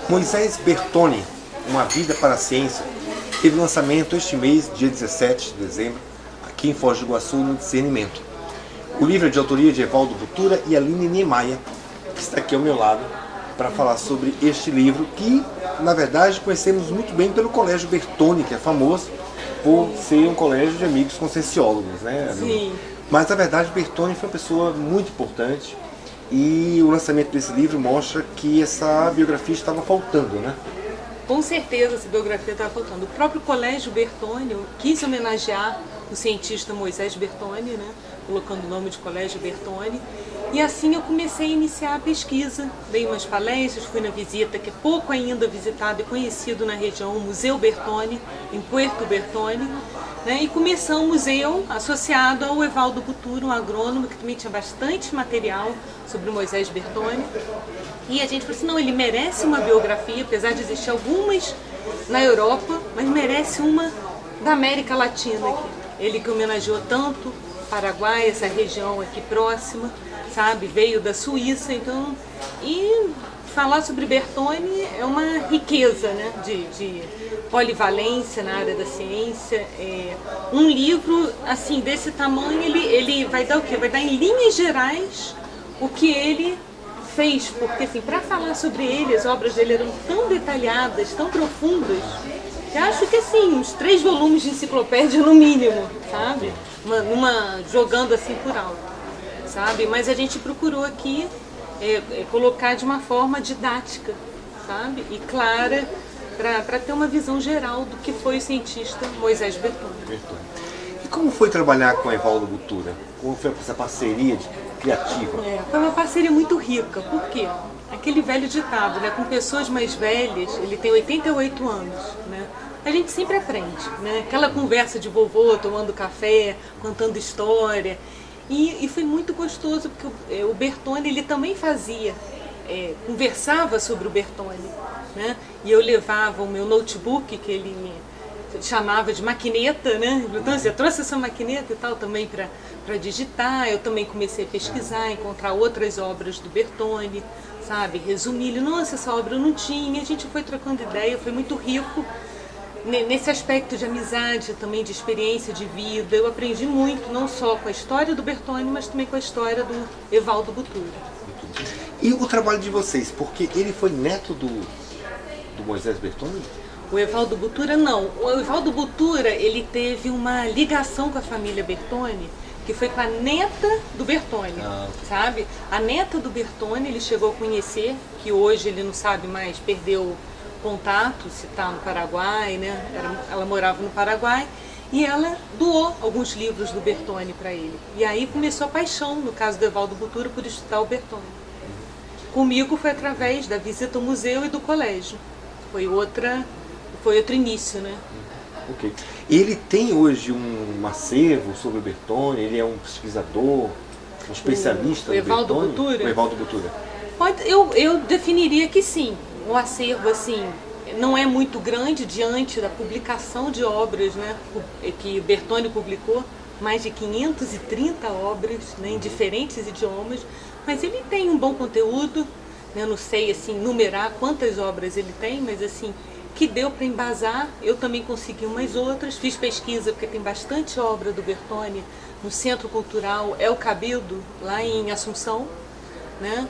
Moisés Bertoni, Uma Vida para a Ciência, teve lançamento este mês, dia 17 de dezembro, aqui em Foz do Iguaçu, no Discernimento. O livro é de autoria de Evaldo Butura e Aline Niemeyer, que está aqui ao meu lado, para falar sobre este livro, que, na verdade, conhecemos muito bem pelo Colégio Bertoni, que é famoso por ser um colégio de amigos conscienciólogos, né? Sim. Mas, na verdade, Bertoni foi uma pessoa muito importante e o lançamento desse livro mostra que essa biografia estava faltando, né? Com certeza essa biografia estava faltando. O próprio Colégio Bertoni quis homenagear o cientista Moisés Bertoni, né? Colocando o nome de Colégio Bertoni. E assim eu comecei a iniciar a pesquisa, dei umas palestras, fui na visita, que é pouco ainda visitado e conhecido na região, o Museu Bertoni, em Puerto Bertoni, né? E começou um museu associado ao Evaldo Butura, um agrônomo que também tinha bastante material sobre o Moisés Bertoni. E a gente falou assim, não, ele merece uma biografia, apesar de existir algumas na Europa, mas merece uma da América Latina aqui. Ele que homenageou tanto Paraguai, essa região aqui próxima, sabe, veio da Suíça, então, e falar sobre Bertoni é uma riqueza, né, de polivalência na área da ciência. Um livro, assim, desse tamanho, ele vai dar o quê? Vai dar em linhas gerais o que ele fez, porque, assim, para falar sobre ele, as obras dele eram tão detalhadas, tão profundas, que acho que, assim, uns 3 volumes de enciclopédia no mínimo, sabe, jogando assim por alto, sabe, mas a gente procurou aqui colocar de uma forma didática, sabe, e clara, para ter uma visão geral do que foi o cientista Moisés Bertoni. E como foi trabalhar com Evaldo Butura? Como foi essa parceria criativa? Foi uma parceria muito rica, por quê? Aquele velho ditado, né? Com pessoas mais velhas, ele tem 88 anos, né? A gente sempre aprende, né? Aquela conversa de vovô, tomando café, contando história. E foi muito gostoso, porque o Bertoni, ele também fazia, conversava sobre o Bertoni, né? E eu levava o meu notebook, que ele chamava de maquineta, né? Então, assim, eu trouxe essa maquineta e tal também para digitar. Eu também comecei a pesquisar, encontrar outras obras do Bertoni, sabe? Resumir, nossa, essa obra eu não tinha. A gente foi trocando ideia, foi muito rico nesse aspecto de amizade, também de experiência de vida. Eu aprendi muito, não só com a história do Bertoni, mas também com a história do Evaldo Butura. E o trabalho de vocês, porque ele foi neto do Moisés Bertoni? O Evaldo Butura não. O Evaldo Butura, ele teve uma ligação com a família Bertoni, que foi com a neta do Bertoni, sabe? A neta do Bertoni ele chegou a conhecer, que hoje ele não sabe mais, perdeu contato, se está no Paraguai, né? Ela morava no Paraguai, e ela doou alguns livros do Bertoni para ele. E aí começou a paixão, no caso do Evaldo Butura, por estudar o Bertoni. Comigo foi através da visita ao museu e do colégio. Foi outro início, né? Ok. Ele tem hoje um acervo sobre o Bertoni, ele é um pesquisador, um especialista o Evaldo do Bertoni? Butura? O Evaldo Butura. Eu definiria que sim. Um acervo, assim, não é muito grande diante da publicação de obras, né? Que Bertoni publicou, mais de 530 obras, né, em diferentes idiomas, mas ele tem um bom conteúdo, né? Eu não sei, assim, numerar quantas obras ele tem, mas, assim, que deu para embasar. Eu também consegui umas outras, fiz pesquisa, porque tem bastante obra do Bertoni no Centro Cultural El Cabildo, lá em Assunção, né?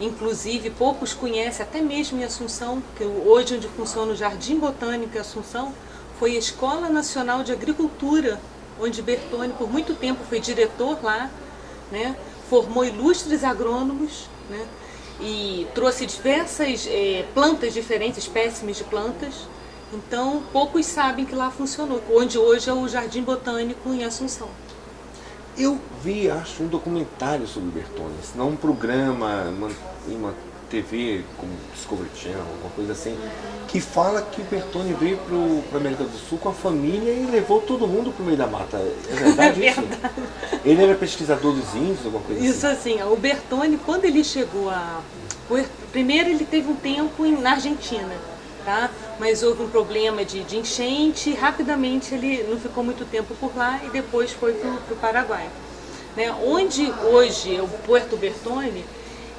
Inclusive, poucos conhecem, até mesmo em Assunção, que hoje onde funciona o Jardim Botânico em Assunção, foi a Escola Nacional de Agricultura, onde Bertoni, por muito tempo, foi diretor lá, né? Formou ilustres agrônomos, né? E trouxe diversas plantas diferentes, espécimes de plantas. Então, poucos sabem que lá funcionou, onde hoje é o Jardim Botânico em Assunção. Eu vi, acho, um documentário sobre o Bertoni, se não um programa em uma TV como Discovery Channel, alguma coisa assim, que fala que o Bertoni veio para a América do Sul com a família e levou todo mundo para o meio da mata. É verdade isso? Verdade. Ele era pesquisador dos índios, alguma coisa Isso assim? assim, o Bertoni, quando ele chegou primeiro ele teve um tempo na Argentina, tá? Mas houve um problema de enchente, rapidamente ele não ficou muito tempo por lá e depois foi para o Paraguai. Né? Onde hoje é o Puerto Bertoni,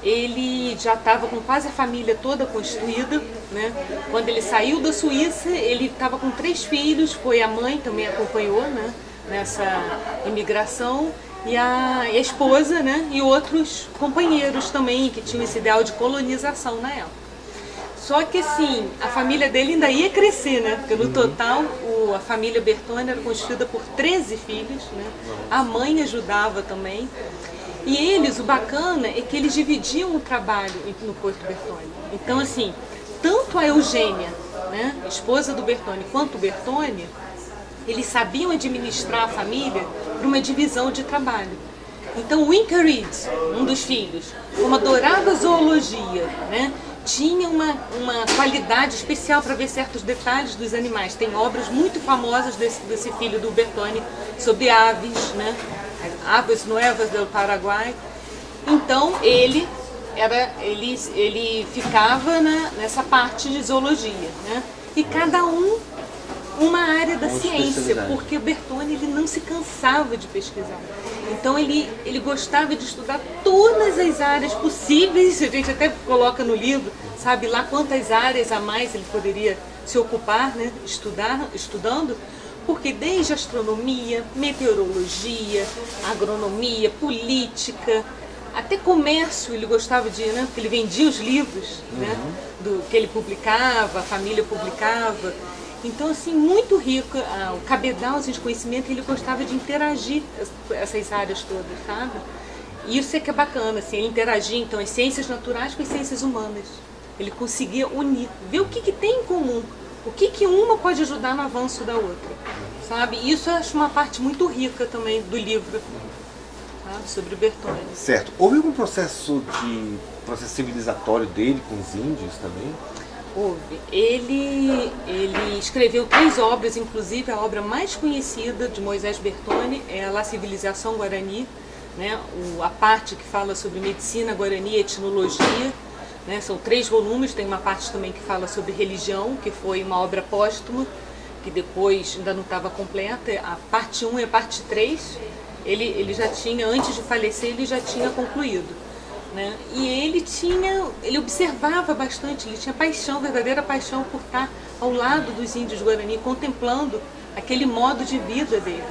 ele já estava com quase a família toda constituída, né? Quando ele saiu da Suíça, ele estava com 3 filhos, foi a mãe também acompanhou, né? Nessa imigração, e a esposa, né? E outros companheiros também que tinham esse ideal de colonização na época. Só que assim, a família dele ainda ia crescer, né? Porque no total a família Bertone era constituída por 13 filhos, né? A mãe ajudava também. E eles, o bacana é que eles dividiam o trabalho no Porto Bertone. Então assim, tanto a Eugênia, né, esposa do Bertone, quanto o Bertone, eles sabiam administrar a família para uma divisão de trabalho. Então o Incarid, um dos filhos, como adorava zoologia, né, tinha uma qualidade especial para ver certos detalhes dos animais. Tem obras muito famosas desse filho do Bertone sobre aves, né? Aves Nuevas do Paraguai. Então ele ficava, né, nessa parte de zoologia, né? E cada um uma área da ciência, porque o Bertone ele não se cansava de pesquisar. Então ele gostava de estudar todas as áreas possíveis, a gente até coloca no livro, sabe lá quantas áreas a mais ele poderia se ocupar, né, estudando, porque desde astronomia, meteorologia, agronomia, política, até comércio ele gostava de, né, porque ele vendia os livros, né, que ele publicava, a família publicava. Então, assim, muito rico, o cabedal assim, de conhecimento, ele gostava de interagir essas áreas todas, sabe? E isso é que é bacana, assim, ele interagia, então, as ciências naturais com as ciências humanas. Ele conseguia unir, ver o que tem em comum, o que uma pode ajudar no avanço da outra, sabe? E isso eu acho uma parte muito rica também do livro, sabe? Sobre o Bertone. Certo. Houve algum processo civilizatório dele com os índios também? Houve. Ele escreveu 3 obras, inclusive a obra mais conhecida de Moisés Bertone é a La Civilização Guarani, né? A parte que fala sobre medicina guarani e etnologia, né? São 3 volumes, tem uma parte também que fala sobre religião, que foi uma obra póstuma, que depois ainda não estava completa, a parte 1 e a parte 3, ele já tinha, antes de falecer, ele já tinha concluído. Né? E ele observava bastante, ele tinha paixão, verdadeira paixão por estar ao lado dos índios Guarani, contemplando aquele modo de vida deles,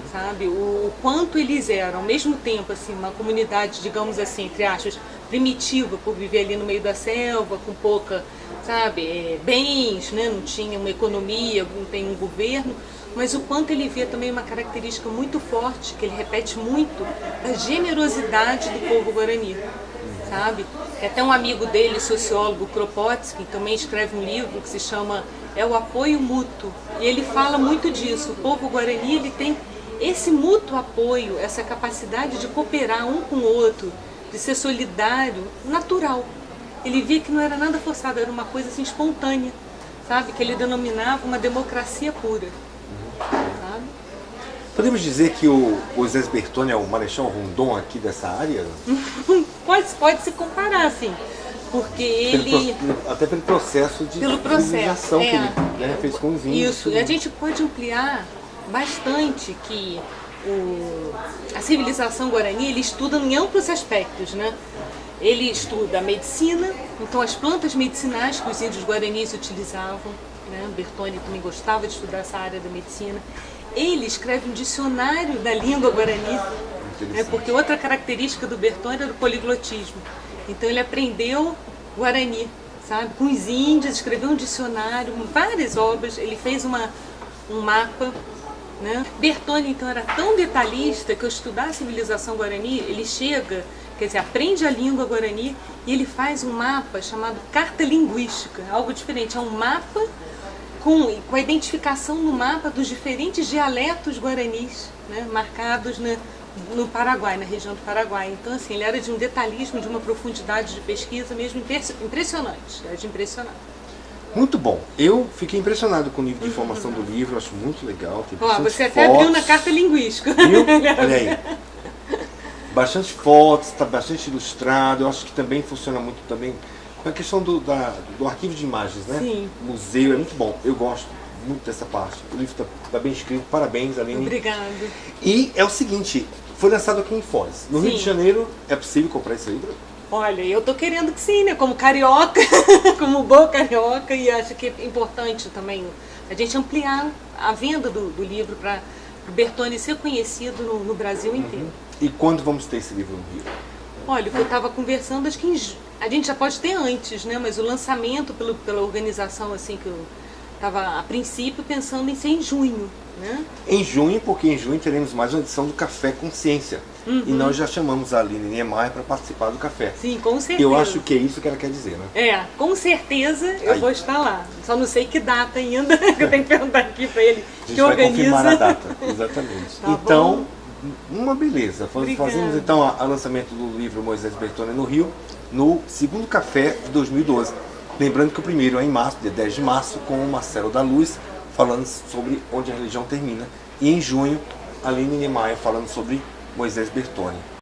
sabe? O quanto eles eram, ao mesmo tempo, assim, uma comunidade, digamos assim, entre aspas, primitiva, por viver ali no meio da selva, com pouca, sabe, bens, né? Não tinha uma economia, não tem um governo, mas o quanto ele vê também uma característica muito forte, que ele repete muito, da generosidade do povo Guarani, sabe? Tem até um amigo dele, sociólogo, Kropotkin, também escreve um livro que se chama É o Apoio Mútuo, e ele fala muito disso. O povo Guarani ele tem esse mútuo apoio, essa capacidade de cooperar um com o outro, de ser solidário, natural. Ele via que não era nada forçado, era uma coisa assim espontânea, sabe? Que ele denominava uma democracia pura. Sabe? Podemos dizer que o Moisés Bertone é o Marechal Rondon aqui dessa área? Pode se comparar, assim, porque ele... Até pelo processo de civilização que ele, né, fez com os índios. Isso, e a gente pode ampliar bastante que a civilização Guarani, ele estuda em amplos aspectos, né? Ele estuda a medicina, então as plantas medicinais que os índios guaranis utilizavam, né? Bertone também gostava de estudar essa área da medicina. Ele escreve um dicionário da língua guarani, né? Porque outra característica do Bertone era o poliglotismo. Então ele aprendeu guarani, sabe? Com os índios, escreveu um dicionário, várias obras, ele fez um mapa, né? Bertone então era tão detalhista que ao estudar a civilização guarani, ele chega, quer dizer, aprende a língua guarani e ele faz um mapa chamado carta linguística, algo diferente, é um mapa com a identificação no mapa dos diferentes dialetos guaranis, né, marcados no Paraguai, na região do Paraguai. Então, assim, ele era de um detalhismo, de uma profundidade de pesquisa mesmo impressionante, era de impressionar. Muito bom. Eu fiquei impressionado com o nível de informação do livro, acho muito legal. Tem você até abriu na carta linguística. Viu? Olha aí. Bastante fotos, está bastante ilustrado. Eu acho que também funciona muito também com a questão do arquivo de imagens, né? Sim. Museu, é muito bom. Eu gosto muito dessa parte. O livro está bem escrito. Parabéns, Aline. Obrigada. E é o seguinte, foi lançado aqui em Foz. No Rio de Janeiro, é possível comprar esse livro? Olha, eu tô querendo que sim, né? Como carioca, como boa carioca, e acho que é importante também a gente ampliar a venda do livro para o Bertone ser conhecido no Brasil inteiro. E quando vamos ter esse livro no Rio? Olha, o que eu estava conversando, acho que a gente já pode ter antes, né? Mas o lançamento pela organização, assim, que eu estava a princípio pensando em ser em junho, né? Em junho, porque em junho teremos mais uma edição do Café Consciência. E nós já chamamos a Aline Niemeyer para participar do café. Sim, com certeza. Eu acho que é isso que ela quer dizer, né? É, com certeza eu Aí. vou estar lá. Só não sei que data ainda, que eu tenho que perguntar aqui para ele, A gente que vai organiza. confirmar a data, exatamente. Tá Então, uma beleza. Obrigada. Fazemos então o lançamento do livro Moisés Bertone no Rio, no segundo café de 2012. Lembrando que o primeiro é em março, dia 10 de março, com o Marcelo da Luz, falando sobre onde a religião termina. E em junho, a Aline Niemeyer falando sobre Moisés Bertone.